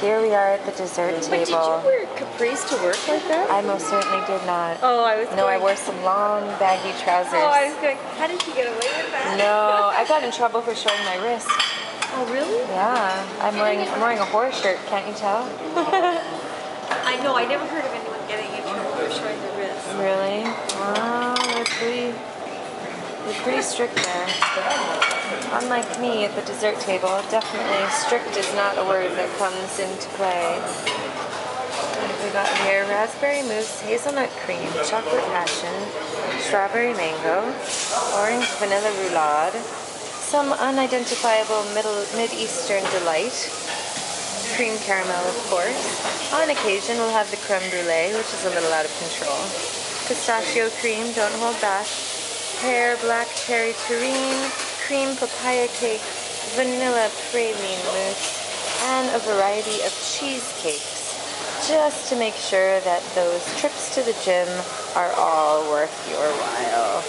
Here we are at the dessert table. But did you wear capris to work like that? I most certainly did not. Oh, I was No, I wore some long, baggy trousers. Oh, I was going, how did you get away with that? No, I got in trouble for showing my wrist. Oh, really? Yeah, I'm wearing a horse shirt, can't you tell? I know, I never heard of anyone getting in trouble for showing their wrist. Really? Wow, they're pretty strict there. Unlike me at the dessert table, definitely strict is not a word that comes into play. What have we got here? Raspberry mousse, hazelnut cream, chocolate passion, strawberry mango, orange vanilla roulade, some unidentifiable mid-eastern delight, cream caramel of course. On occasion we'll have the creme brulee, which is a little out of control. Pistachio cream, don't hold back. Pear, black cherry terrine, cream papaya cake, vanilla praline mousse, and a variety of cheesecakes, just to make sure that those trips to the gym are all worth your while.